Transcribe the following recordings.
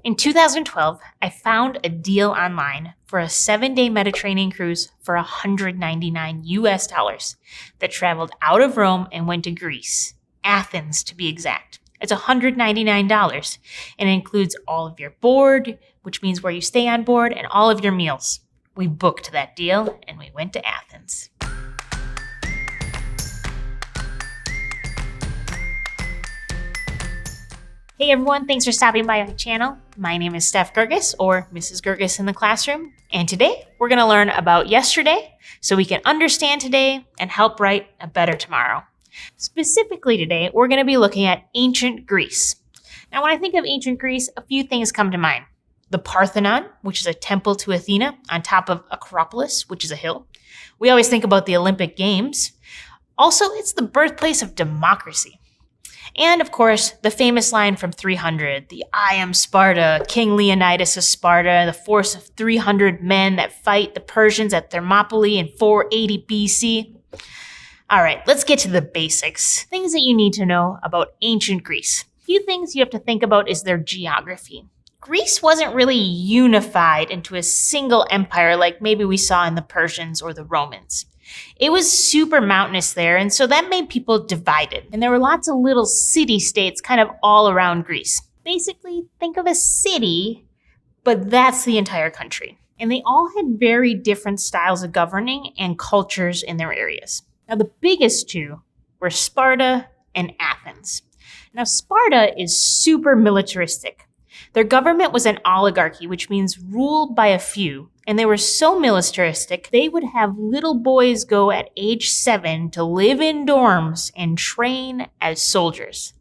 In 2012, I found a deal online for a 7-day Mediterranean cruise for $199 that traveled out of Rome and went to Greece, Athens to be exact. It's $199 and it includes all of your board, which means where you stay on board, and all of your meals. We booked that deal and we went to Athens. Hey everyone, thanks for stopping by my channel. My name is Steph Gerges, or Mrs. Gerges in the classroom, and today we're going to learn about yesterday so we can understand today and help write a better tomorrow. Specifically today, we're going to be looking at ancient Greece. Now when I think of ancient Greece, a few things come to mind. The Parthenon, which is a temple to Athena on top of Acropolis, which is a hill. We always think about the Olympic Games. Also, it's the birthplace of democracy. And of course, the famous line from 300, the I am Sparta, King Leonidas of Sparta, the force of 300 men that fight the Persians at Thermopylae in 480 BC. All right, let's get to the basics. Things that you need to know about ancient Greece. A few things you have to think about is their geography. Greece wasn't really unified into a single empire like maybe we saw in the Persians or the Romans. It was super mountainous there, and so that made people divided. And there were lots of little city-states kind of all around Greece. Basically, think of a city, but that's the entire country. And they all had very different styles of governing and cultures in their areas. Now, the biggest two were Sparta and Athens. Now, Sparta is super militaristic. Their government was an oligarchy, which means ruled by a few. And they were so militaristic, they would have little boys go at age 7 to live in dorms and train as soldiers.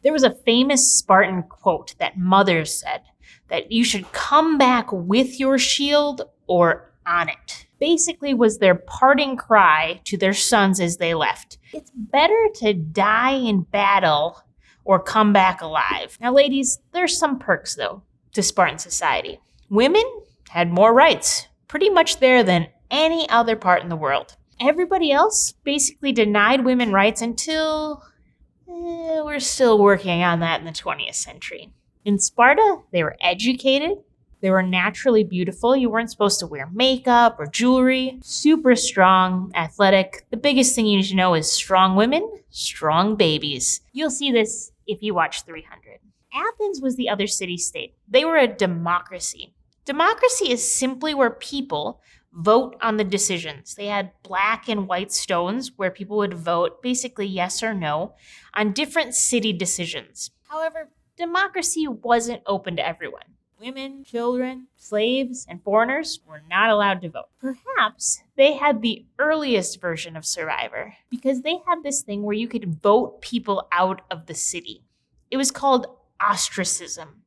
There was a famous Spartan quote that mothers said, that you should come back with your shield or on it. Basically was their parting cry to their sons as they left. It's better to die in battle or come back alive. Now ladies, there's some perks though to Spartan society. Women had more rights, pretty much there than any other part in the world. Everybody else basically denied women rights until we're still working on that in the 20th century. In Sparta, they were educated, they were naturally beautiful. You weren't supposed to wear makeup or jewelry. Super strong, athletic. The biggest thing you need to know is strong women, strong babies. You'll see this if you watch 300. Athens was the other city-state. They were a democracy. Democracy is simply where people vote on the decisions. They had black and white stones where people would vote, basically yes or no, on different city decisions. However, democracy wasn't open to everyone. Women, children, slaves, and foreigners were not allowed to vote. Perhaps they had the earliest version of Survivor because they had this thing where you could vote people out of the city. It was called ostracism.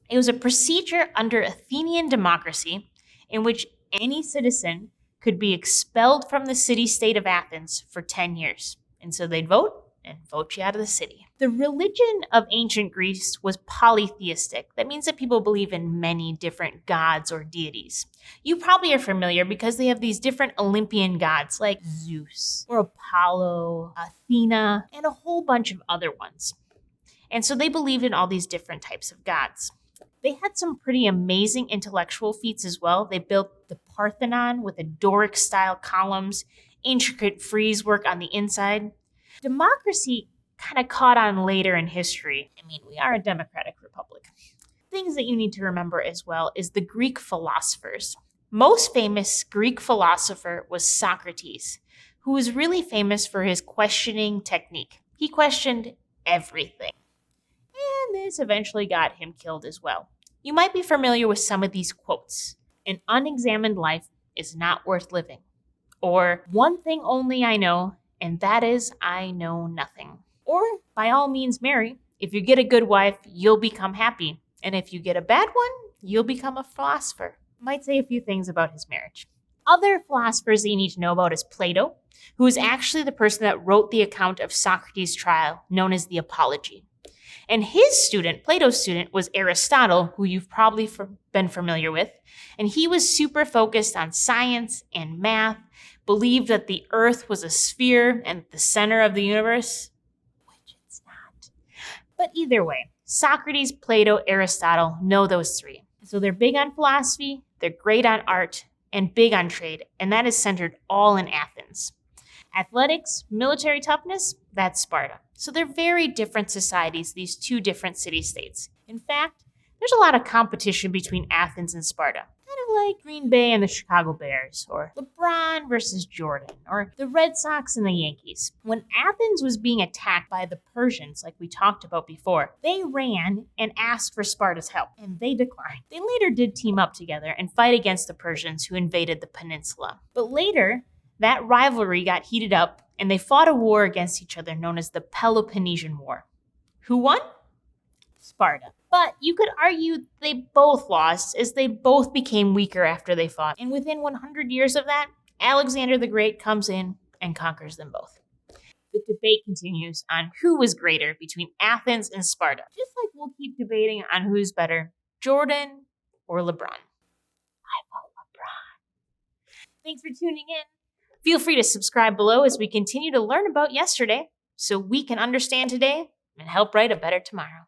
It was a procedure under Athenian democracy in which any citizen could be expelled from the city-state of Athens for 10 years. And so they'd vote and vote you out of the city. The religion of ancient Greece was polytheistic. That means that people believe in many different gods or deities. You probably are familiar because they have these different Olympian gods like Zeus or Apollo, Athena, and a whole bunch of other ones. And so they believed in all these different types of gods. They had some pretty amazing intellectual feats as well. They built the Parthenon with a Doric-style columns, intricate frieze work on the inside. Democracy kind of caught on later in history. I mean, we are a democratic republic. Things that you need to remember as well is the Greek philosophers. Most famous Greek philosopher was Socrates, who was really famous for his questioning technique. He questioned everything. And this eventually got him killed as well. You might be familiar with some of these quotes. An unexamined life is not worth living. Or, one thing only I know, and that is I know nothing. Or, by all means marry. If you get a good wife, you'll become happy. And if you get a bad one, you'll become a philosopher. Might say a few things about his marriage. Other philosophers that you need to know about is Plato, who is actually the person that wrote the account of Socrates' trial, known as the Apology. And his student, Plato's student, was Aristotle, who you've probably been familiar with. And he was super focused on science and math, believed that the earth was a sphere and the center of the universe, which it's not. But either way, Socrates, Plato, Aristotle know those three. So they're big on philosophy, they're great on art, and big on trade, and that is centered all in Athens. Athletics, military toughness, that's Sparta. So they're very different societies, these two different city-states. In fact, there's a lot of competition between Athens and Sparta. Kind of like Green Bay and the Chicago Bears, or LeBron versus Jordan, or the Red Sox and the Yankees. When Athens was being attacked by the Persians, like we talked about before, they ran and asked for Sparta's help, and they declined. They later did team up together and fight against the Persians who invaded the peninsula. But later, that rivalry got heated up, and they fought a war against each other known as the Peloponnesian War. Who won? Sparta. But you could argue they both lost, as they both became weaker after they fought. And within 100 years of that, Alexander the Great comes in and conquers them both. The debate continues on who was greater between Athens and Sparta, just like we'll keep debating on who's better, Jordan or LeBron. I vote LeBron. Thanks for tuning in. Feel free to subscribe below as we continue to learn about yesterday so we can understand today and help write a better tomorrow.